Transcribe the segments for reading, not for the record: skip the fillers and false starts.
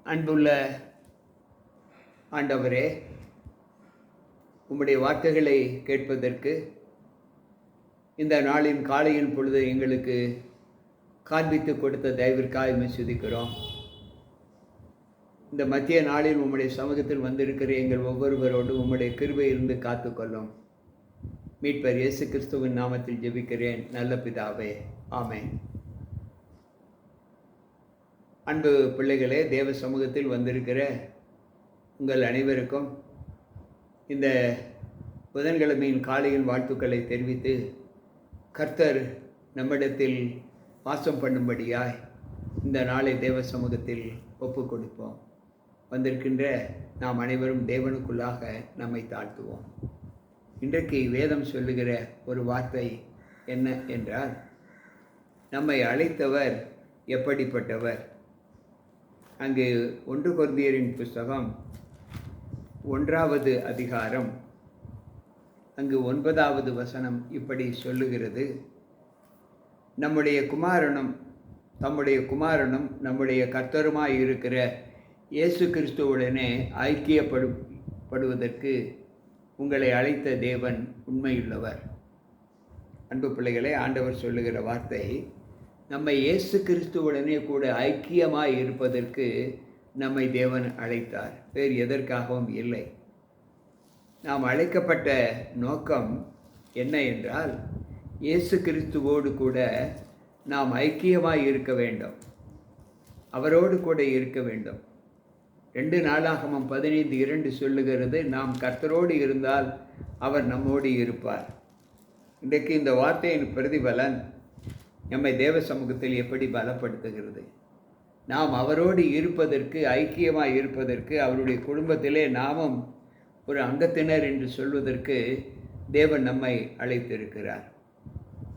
அன்புள்ள ஆண்டவரே, உம்முடைய வார்த்தைகளை கேட்பதற்கு இந்த நாளின் காலையின் பொழுது எங்களுக்கு காண்பித்து கொடுத்த தயவிற்காக துதிக்கிறோம். இந்த மத்திய நாளில் உம்முடைய சமூகத்தில் வந்திருக்கிற எங்கள் ஒவ்வொருவரோடு உம்முடைய கிருபை இருந்து காத்துக்கொள்ளும். மீட்பர் இயேசு கிறிஸ்துவின் நாமத்தில் ஜெபிக்கிறேன் நல்ல பிதாவே, ஆமென். அன்பு பிள்ளைகளே, தேவ சமூகத்தில் வந்திருக்கிற உங்கள் அனைவருக்கும் இந்த புதன்கிழமையின் காலையின் வாழ்த்துக்களை தெரிவித்து, கர்த்தர் நம்மிடத்தில் வாசம் பண்ணும்படியாய் இந்த நாளை தேவ சமூகத்தில் ஒப்பு கொடுப்போம். வந்திருக்கின்ற நாம் அனைவரும் தேவனுக்குள்ளாக நம்மை தாழ்த்துவோம். இன்றைக்கு வேதம் சொல்லுகிற ஒரு வார்த்தை என்ன என்றால், நம்மை அழைத்தவர் எப்படிப்பட்டவர்? அங்கு 1 கொரிந்தியரின் புஸ்தகம் 1வது அதிகாரம் அங்கு 9வது வசனம் இப்படி சொல்லுகிறது: நம்முடைய குமாரனும் நம்முடைய கர்த்தருமாய் இருக்கிற இயேசு கிறிஸ்துவுடனே ஐக்கியப்படுவதற்கு உங்களை அழைத்த தேவன் உண்மையுள்ளவர். அன்பு பிள்ளைகளே, ஆண்டவர் சொல்லுகிற வார்த்தை, நம்மை இயேசு கிறிஸ்துவுடனே கூட ஐக்கியமாய் இருப்பதற்கு நம்மை தேவன் அழைத்தார், வேறு எதற்காகவும் இல்லை. நாம் அழைக்கப்பட்ட நோக்கம் என்ன என்றால், இயேசு கிறிஸ்துவோடு கூட நாம் ஐக்கியமாய் இருக்க வேண்டும், அவரோடு கூட இருக்க வேண்டும். 2 நாளாகமம் 15:2 சொல்லுகிறது, நாம் கர்த்தரோடு இருந்தால் அவர் நம்மோடு இருப்பார். இன்றைக்கு இந்த வார்த்தையின் பிரதிபலன் நம்மை தேவ சமூகத்தில் எப்படி பலப்படுத்துகிறது? நாம் அவரோடு இருப்பதற்கு, ஐக்கியமாக இருப்பதற்கு, அவருடைய குடும்பத்திலே நாமும் ஒரு அங்கத்தினர் என்று சொல்வதற்கு தேவன் நம்மை அழைத்திருக்கிறார்.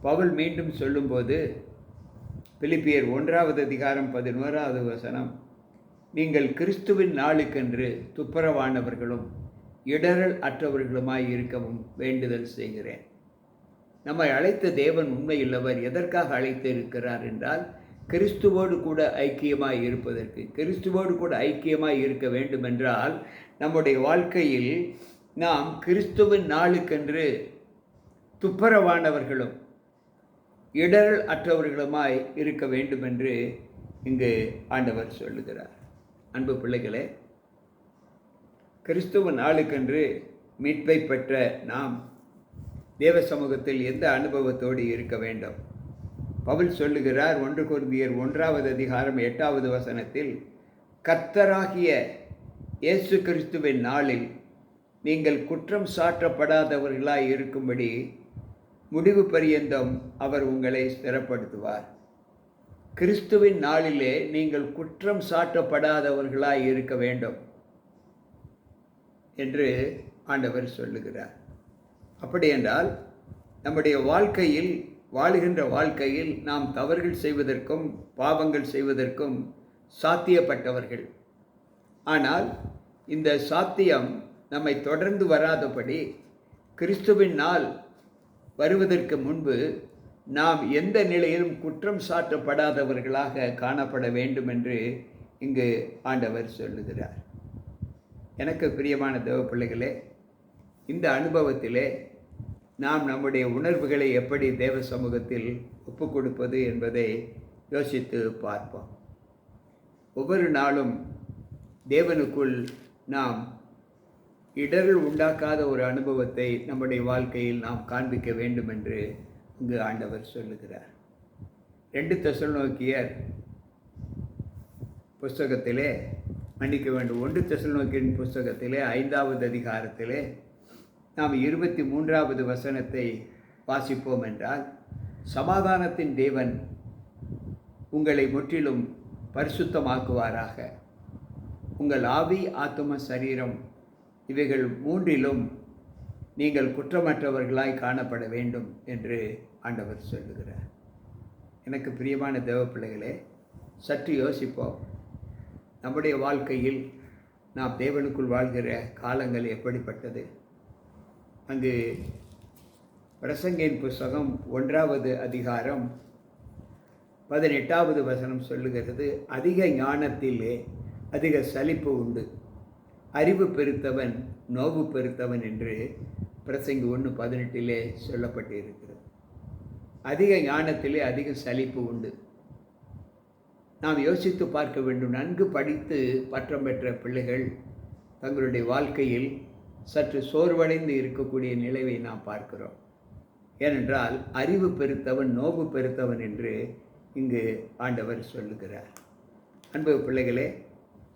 பவுல் மீண்டும் சொல்லும்போது, பிலிப்பியர் 1வது அதிகாரம் 11வது வசனம், நீங்கள் கிறிஸ்துவின் நாளுக்கென்று துப்புரவானவர்களும் இடரல் அற்றவர்களுமாய் இருக்கவும் வேண்டுதல் செய்கிறேன். நம்மை அழைத்த தேவன் உண்மையுள்ளவர். எதற்காக அழைத்து இருக்கிறார் என்றால், கிறிஸ்துவோடு கூட ஐக்கியமாய் இருப்பதற்கு. கிறிஸ்துவோடு கூட ஐக்கியமாய் இருக்க வேண்டும் என்றால், நம்முடைய வாழ்க்கையில் நாம் கிறிஸ்துவின் நாளுக்கென்று துப்புரவானவர்களும் இடரல் அற்றவர்களுமாய் இருக்க வேண்டும் என்று இங்கு ஆண்டவர் சொல்லுகிறார். அன்பு பிள்ளைகளே, கிறிஸ்துவின் நாளுக்கென்று மீட்பை பெற்ற நாம் தேவ சமூகத்தில் எந்த அனுபவத்தோடு இருக்க வேண்டும்? பவுல் சொல்லுகிறார் 1 கொரிந்தியர் 1வது அதிகாரம் 8வது வசனத்தில், கர்த்தராகிய இயேசு கிறிஸ்துவின் நாளில் நீங்கள் குற்றம் சாட்டப்படாதவர்களாய் இருக்கும்படி முடிவு பரியந்தம் அவர் உங்களை ஸ்திரப்படுத்துவார். கிறிஸ்துவின் நாளிலே நீங்கள் குற்றம் சாட்டப்படாதவர்களாய் இருக்க வேண்டும் என்று ஆண்டவர் சொல்லுகிறார். அப்படி என்றால், நம்முடைய வாழ்க்கையில், வாழுகின்ற வாழ்க்கையில் நாம் தவறுகள் செய்வதற்கும் பாவங்கள் செய்வதற்கும் சாத்தியப்பட்டவர்கள். ஆனால் இந்த சாத்தியம் நம்மை தொடர்ந்து வராதபடி, கிறிஸ்துவின் நாள் வருவதற்கு முன்பு நாம் எந்த நிலையிலும் குற்றம் சாட்டப்படாதவர்களாக காணப்பட வேண்டும் என்று இங்கு ஆண்டவர் சொல்லுகிறார். எனக்கு பிரியமான தேவ பிள்ளைகளே, இந்த அனுபவத்திலே நாம் நம்முடைய உணர்வுகளை எப்படி தேவ சமூகத்தில் ஒப்பு கொடுப்பது என்பதை யோசித்து பார்ப்போம். ஒவ்வொரு நாளும் தேவனுக்குள் நாம் இடரல் உண்டாக்காத ஒரு அனுபவத்தை நம்முடைய வாழ்க்கையில் நாம் காண்பிக்க வேண்டும் என்று இங்கு ஆண்டவர் சொல்லுகிறார். 2 தெசலோனிக்கேயர் புஸ்தகத்திலே, மன்னிக்க வேண்டும், 1 தெசலோனிக்கேயரின் புஸ்தகத்திலே 5வது அதிகாரத்திலே நாம் 23வது வசனத்தை வாசிப்போம் என்றால், சமாதானத்தின் தேவன் உங்களை முற்றிலும் பரிசுத்தமாக்குவாராக. உங்கள் ஆவி, ஆத்தும, சரீரம் இவைகள் 3லும் நீங்கள் குற்றமற்றவர்களாய் காணப்பட வேண்டும் என்று ஆண்டவர் சொல்லுகிறார். எனக்கு பிரியமான தேவ பிள்ளைகளே, சற்று யோசிப்போம். நம்முடைய வாழ்க்கையில் நாம் தேவனுக்குள் வாழ்கிற காலங்கள் எப்படிப்பட்டது? அங்கு பிரசங்கின் புஸ்தகம் 1வது அதிகாரம் 18வது வசனம் சொல்லுகிறது, அதிக ஞானத்திலே அதிக சலிப்பு உண்டு. அறிவு பெருத்தவன் நோவு பெருத்தவன் என்று பிரசங்கி 1:18 சொல்லப்பட்டிருக்கிறது. அதிக ஞானத்திலே அதிக சலிப்பு உண்டு. நாம் யோசித்து பார்க்க வேண்டும். நன்கு படித்து பட்டம் பெற்ற பிள்ளைகள் தங்களுடைய வாழ்க்கையில் சற்று சோர்வடைந்து இருக்கக்கூடிய நிலையை நாம் பார்க்கிறோம். ஏனென்றால் அறிவு பெருத்தவன் நோவு பெருத்தவன் என்று இங்கு ஆண்டவர் சொல்லுகிறார். அன்பு பிள்ளைகளே,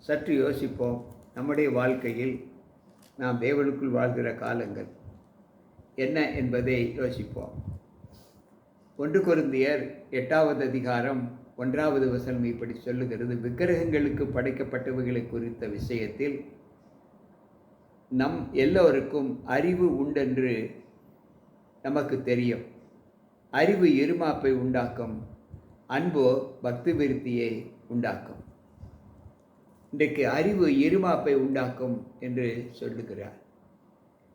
சற்று யோசிப்போம். நம்முடைய வாழ்க்கையில் நாம் தேவனுக்குள் வாழ்கிற காலங்கள் என்ன என்பதை யோசிப்போம். 1 கொரிந்தியர் 8வது அதிகாரம் 1வது வசனம் இப்படி சொல்லுகிறது: விக்கிரகங்களுக்கு படைக்கப்பட்டவைகளை குறித்த விஷயத்தில் நம் எல்லோருக்கும் அறிவு உண்டென்று நமக்கு தெரியும். அறிவு இருமாப்பை உண்டாக்கும், அன்போ பக்தி விருத்தியை உண்டாக்கும். இன்றைக்கு அறிவு இருமாப்பை உண்டாக்கும் என்று சொல்லுகிறார்.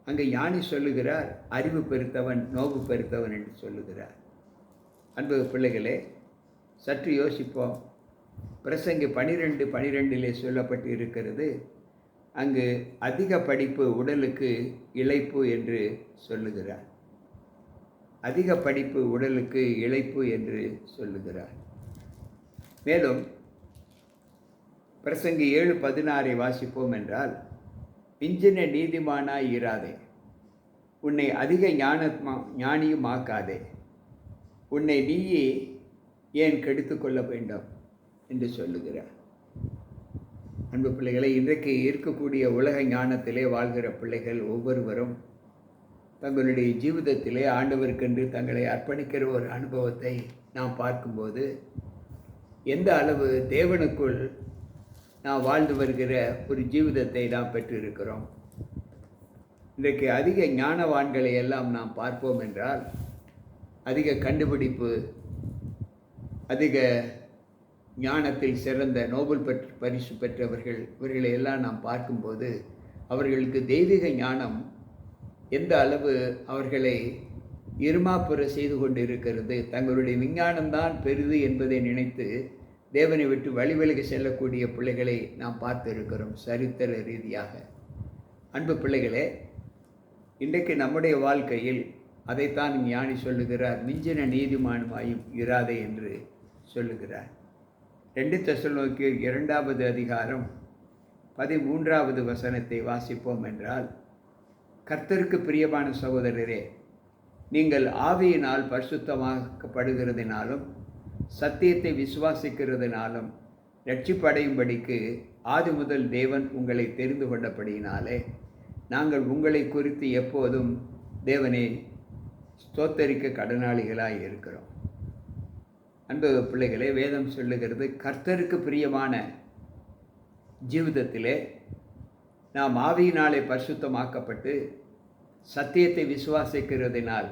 அங்கே ஞானி சொல்லுகிறார், அறிவு பெருத்தவன் நோவு பெருத்தவன் என்று சொல்லுகிறார். அன்பு பிள்ளைகளே, சற்று யோசிப்போம். பிரசங்கி 12:12 சொல்லப்பட்டு இருக்கிறது, அங்கு அதிக படிப்பு உடலுக்கு இளைப்பு என்று சொல்லுகிறார். அதிக படிப்பு உடலுக்கு இளைப்பு என்று சொல்லுகிறார். மேலும் பிரசங்கி 7:16 வாசிப்போம் என்றால், மிஞ்சின நீதிமானாய் இராதே, உன்னை அதிக ஞானியும் ஆக்காதே, உன்னை நீயே ஏன் கெடுத்து கொள்ள வேண்டும் என்று சொல்லுகிறார். அன்பு பிள்ளைகளை, இன்றைக்கு இருக்கக்கூடிய உலக ஞானத்திலே வாழ்கிற பிள்ளைகள் ஒவ்வொருவரும் தங்களுடைய ஜீவிதத்திலே ஆண்டவருக்கென்று தங்களை அர்ப்பணிக்கிற ஒரு அனுபவத்தை நாம் பார்க்கும்போது எந்த அளவு தேவனுக்குள் நாம் வாழ்ந்து வருகிற ஒரு ஜீவிதத்தை நாம் பெற்றிருக்கிறோம். இன்றைக்கு அதிக ஞானவான்களை எல்லாம் நாம் பார்ப்போம் என்றால், அதிக கண்டுபிடிப்பு, அதிக ஞானத்தில் சிறந்த நோபல் பரிசு பெற்றவர்கள், இவர்களை எல்லாம் நாம் பார்க்கும்போது அவர்களுக்கு தெய்வீக ஞானம் எந்த அளவு அவர்களை இருமாப்புற செய்து கொண்டு இருக்கிறது. தங்களுடைய விஞ்ஞானம்தான் பெரிது என்பதை நினைத்து தேவனை விட்டு வழிவிலகி செல்லக்கூடிய பிள்ளைகளை நாம் பார்த்து இருக்கிறோம் சரித்திர ரீதியாக. அன்பு பிள்ளைகளே, இன்றைக்கு நம்முடைய வாழ்க்கையில் அதைத்தான் ஞானி சொல்லுகிறார், மிஞ்சின நீதிமானுமாயும் இராதே என்று சொல்லுகிறார். 2 தெசலோனிக்கேயர் 2வது அதிகாரம் 13வது வசனத்தை வாசிப்போம் என்றால், கர்த்தருக்கு பிரியமான சகோதரரே, நீங்கள் ஆவியினால் பரிசுத்தமாக்கப்படுகிறதினாலும் சத்தியத்தை விசுவாசிக்கிறதினாலும் ரட்சிப்படையும்படிக்கு ஆதி முதல் தேவன் உங்களை தெரிந்து கொண்டபடியினாலே நாங்கள் உங்களை குறித்து எப்போதும் தேவனை ஸ்தோத்தரிக்க கடனாளிகளாய் இருக்கிறோம். அன்பு பிள்ளைகளே, வேதம் சொல்லுகிறது, கர்த்தருக்கு பிரியமான ஜீவிதத்திலே நாம் ஆவியினாலே பரிசுத்தமாக்கப்பட்டு சத்தியத்தை விசுவாசிக்கிறதினால்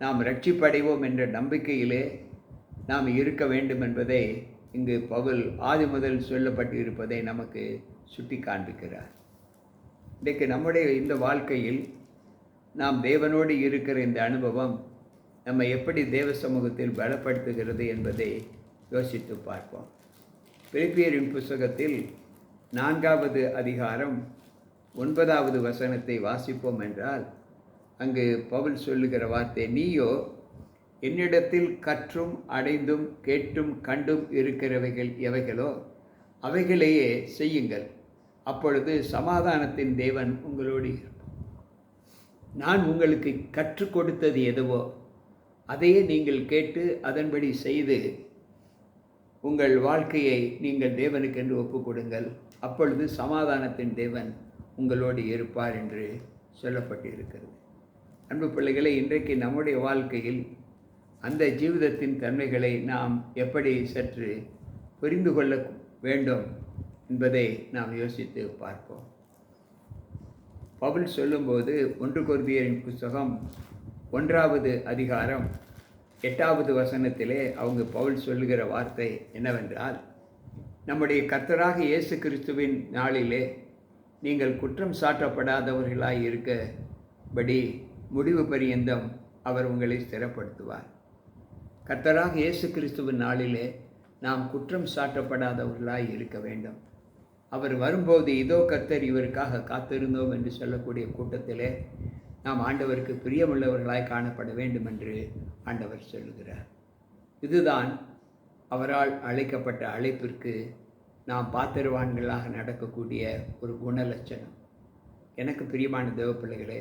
நாம் ரட்சிப்படைவோம் என்ற நம்பிக்கையிலே நாம் இருக்க வேண்டும் என்பதை இங்கு பவுல் ஆதி முதல் சொல்லப்பட்டு இருப்பதை நமக்கு சுட்டி காண்பிக்கிறார். இன்றைக்கு நம்முடைய இந்த வாழ்க்கையில் நாம் தேவனோடு இருக்கிற இந்த அனுபவம் நம்ம எப்படி தேவ சமூகத்தில் பலப்படுத்துகிறது என்பதை யோசித்து பார்ப்போம். பிலிப்பியரின் புத்தகத்தில் 4வது அதிகாரம் 9வது வசனத்தை வாசிப்போம் என்றால், அங்கு பவுல் சொல்லுகிற வார்த்தை, நீயோ என்னிடத்தில் கற்றும் அடைந்தும் கேட்டும் கண்டும் இருக்கிறவைகள் எவைகளோ அவைகளையே செய்யுங்கள், அப்பொழுது சமாதானத்தின் தேவன் உங்களோடு இருப்பார். நான் உங்களுக்கு கற்றுக் கொடுத்தது எதுவோ அதையே நீங்கள் கேட்டு அதன்படி செய்து உங்கள் வாழ்க்கையை நீங்கள் தேவனுக்கென்று ஒப்புக் கொடுங்கள், அப்பொழுது சமாதானத்தின் தேவன் உங்களோடு இருப்பார் என்று சொல்லப்பட்டிருக்கிறது. அன்பு பிள்ளைகளை, இன்றைக்கு நம்முடைய வாழ்க்கையில் அந்த ஜீவிதத்தின் தன்மைகளை நாம் எப்படி சற்று புரிந்து கொள்ள வேண்டும் என்பதை நாம் யோசித்து பார்ப்போம். பவுல் சொல்லும்போது 1 கொரிந்தியரின் புத்தகம் 1வது அதிகாரம் 8வது வசனத்திலே பவுல் சொல்லுகிற வார்த்தை என்னவென்றால், நம்முடைய கர்த்தராக இயேசு கிறிஸ்துவின் நாளிலே நீங்கள் குற்றம் சாட்டப்படாதவர்களாய் இருக்கபடி முடிவு பரியந்தம் அவர் உங்களை ஸ்திரப்படுத்துவார். கர்த்தராக இயேசு கிறிஸ்துவின் நாளிலே நாம் குற்றம் சாட்டப்படாதவர்களாய் இருக்க வேண்டும். அவர் வரும்போது இதோ கர்த்தர் இவருக்காக காத்திருந்தோம் என்று சொல்லக்கூடிய கூட்டத்திலே நாம் ஆண்டவருக்கு பிரியமுள்ளவர்களாய் காணப்பட வேண்டும் என்று ஆண்டவர் சொல்லுகிறார். இதுதான் அவரால் அழைக்கப்பட்ட அழைப்பிற்கு நாம் பாத்திரவான்களாக நடக்கக்கூடிய ஒரு குணலட்சணம். எனக்கு பிரியமான தேவ பிள்ளைகளே,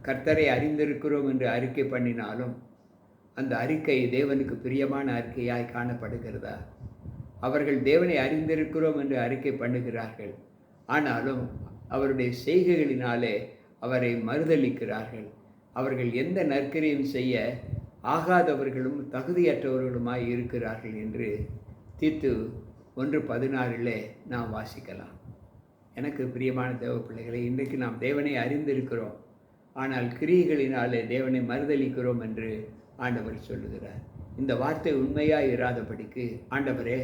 கர்த்தரை அறிந்திருக்கிறோம் என்று அறிக்கை பண்ணினாலும் அந்த அறிக்கை தேவனுக்கு பிரியமான அறிக்கையாய் காணப்படுகிறதா? அவர்கள் தேவனை அறிந்திருக்கிறோம் என்று அறிக்கை பண்ணுகிறார்கள், ஆனாலும் அவருடைய செய்கைகளினாலே அவரை மறுதலிக்கிறார்கள். அவர்கள் எந்த நற்கிரியும் செய்ய ஆகாதவர்களும் தகுதியற்றவர்களுமாய் இருக்கிறார்கள் என்று தீத்து 1:16 நாம் வாசிக்கலாம். எனக்கு பிரியமான தேவ பிள்ளைகளை, இன்றைக்கு நாம் தேவனை அறிந்திருக்கிறோம், ஆனால் கிரியைகளினாலே தேவனை மறுதலிக்கிறோம் என்று ஆண்டவர் சொல்லுகிறார். இந்த வார்த்தை உண்மையாக இராதபடிக்கு, ஆண்டவரே,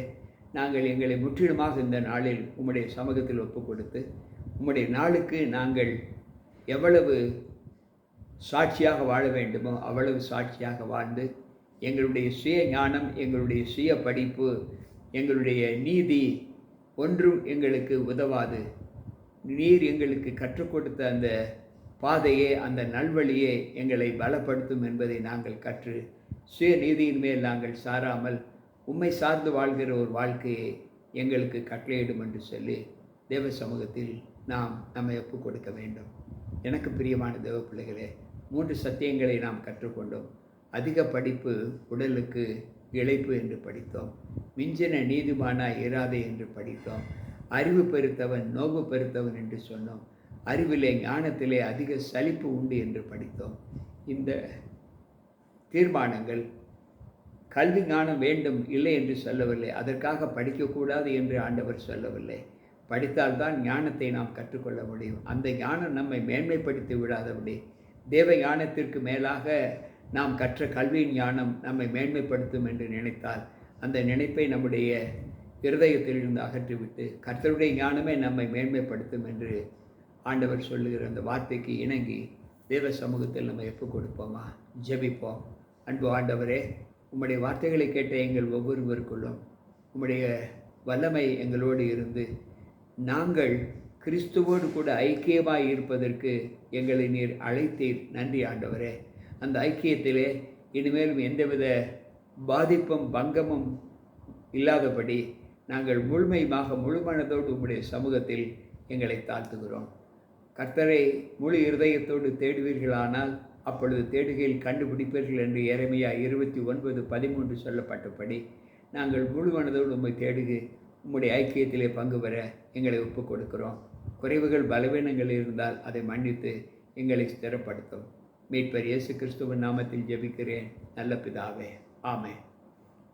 நாங்கள் எங்களை முற்றிலுமாக இந்த நாளில் உம்முடைய சமூகத்தில் ஒப்பு கொடுத்து உம்முடைய நாளுக்கு நாங்கள் எவ்வளவு சாட்சியாக வாழ வேண்டுமோ அவ்வளவு சாட்சியாக வாழ்ந்து எங்களுடைய சுய ஞானம், எங்களுடைய சுய படிப்பு, எங்களுடைய நீதி ஒன்றும் எங்களுக்கு உதவாது. நீர் எங்களுக்கு கற்றுக் கொடுத்த அந்த பாதையே, அந்த நல்வழியே எங்களை பலப்படுத்தும் என்பதை நாங்கள் கற்று சுய நீதியின் மேல் நாங்கள் சாராமல் உம்மை சார்ந்து வாழ்கிற ஒரு வாழ்க்கையை எங்களுக்கு கட்டளையிடும் என்று சொல்லி தேவ சமூகத்தில் நாம் நம்மை ஒப்புக் கொடுக்க வேண்டும். எனக்கு பிரியமான தேவ பிள்ளைகளே, 3 சத்தியங்களை நாம் கற்றுக்கொண்டோம். அதிக படிப்பு உடலுக்கு இளைப்பு என்று படித்தோம். மிஞ்சின நீதிமானாய் இராதே என்று படித்தோம். அறிவு பெருத்தவன் நோவு பெருத்தவன் என்று சொன்னோம். அறிவிலே ஞானத்திலே அதிக சலிப்பு உண்டு என்று படித்தோம். இந்த தீர்மானங்கள் கல்வி ஞானம் வேண்டும் இல்லை என்று சொல்லவில்லை, அதற்காக படிக்கக்கூடாது என்று ஆண்டவர் சொல்லவில்லை. படித்தால்தான் ஞானத்தை நாம் கற்றுக்கொள்ள முடியும். அந்த ஞானம் நம்மை மேன்மைப்படுத்தி விடாதபடி, தேவ ஞானத்திற்கு மேலாக நாம் கற்ற கல்வியின் ஞானம் நம்மை மேன்மைப்படுத்தும் என்று நினைத்தால் அந்த நினைப்பை நம்முடைய இருதயத்திலிருந்து அகற்றிவிட்டு கர்த்தருடைய ஞானமே நம்மை மேன்மைப்படுத்தும் என்று ஆண்டவர் சொல்லுகிற அந்த வார்த்தைக்கு இணங்கி தேவ சமூகத்தில் நம்ம ஒப்புக் கொடுப்போமா? ஜெபிப்போம். அன்பு ஆண்டவரே, உம்முடைய வார்த்தைகளை கேட்ட எங்கள் ஒவ்வொருவருக்குள்ளும் உம்முடைய வல்லமை எங்களோடு இருந்து நாங்கள் கிறிஸ்துவோடு கூட ஐக்கியமாய் இருப்பதற்கு எங்களை நீர் அழைத்தீர். நன்றி ஆண்டவரே. அந்த ஐக்கியத்திலே இனிமேலும் எந்தவித பாதிப்பும் பங்கமும் இல்லாதபடி நாங்கள் முழுமையாக முழுமனதோடு உம்முடைய சமூகத்தில் எங்களை தாழ்த்துகிறோம். கர்த்தரை முழு இருதயத்தோடு தேடுவீர்களானால் அப்பொழுது தேடுகையில் கண்டுபிடிப்பீர்கள் என்று எரேமியா 29:13 சொல்லப்பட்டபடி நாங்கள் முழு மனதோடு உம்மை தேடுகி உம்முடைய ஐக்கியத்திலே பங்கு பெற எங்களை ஒப்புக் கொடுக்கிறோம். குறைவுகள் பலவீனங்கள் இருந்தால் அதை மன்னித்து எங்களை ஸ்திரப்படுத்தும். மீட்பர் இயேசு கிறிஸ்துவின் நாமத்தில் ஜெபிக்கிறேன் நல்ல பிதாவே, ஆமென்.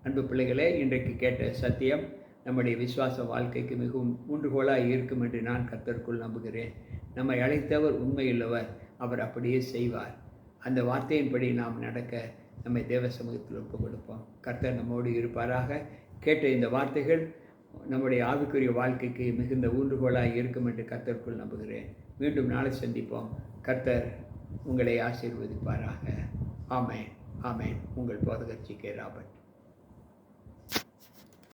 அன்பு பிள்ளைகளே, இன்றைக்கு கேட்ட சத்தியம் நம்முடைய விசுவாச வாழ்க்கைக்கு மிகவும் ஊன்றுகோலாக இருக்கும் என்று நான் கர்த்தருக்குள் நம்புகிறேன். நம்மை அழைத்தவர் உண்மையுள்ளவர், அவர் அப்படியே செய்வார். அந்த வார்த்தையின்படி நாம் நடக்க நம்மை தேவ சமூகத்தில் ஒப்புக் கொடுப்போம். கர்த்தர் நம்மோடு இருப்பாராக. கேட்ட இந்த வார்த்தைகள் நம்முடைய ஆவிக்குரிய வாழ்க்கைக்கு மிகுந்த ஊன்றுகோலாக இருக்கும் என்று கர்த்தருக்குள் நம்புகிறேன். மீண்டும் நாளை சந்திப்போம். கர்த்தர் உங்களை ஆசீர்வதிப்பாராக. ஆமென், ஆமென். உங்கள் போதகர் ஜி.கே. ராபர்ட்.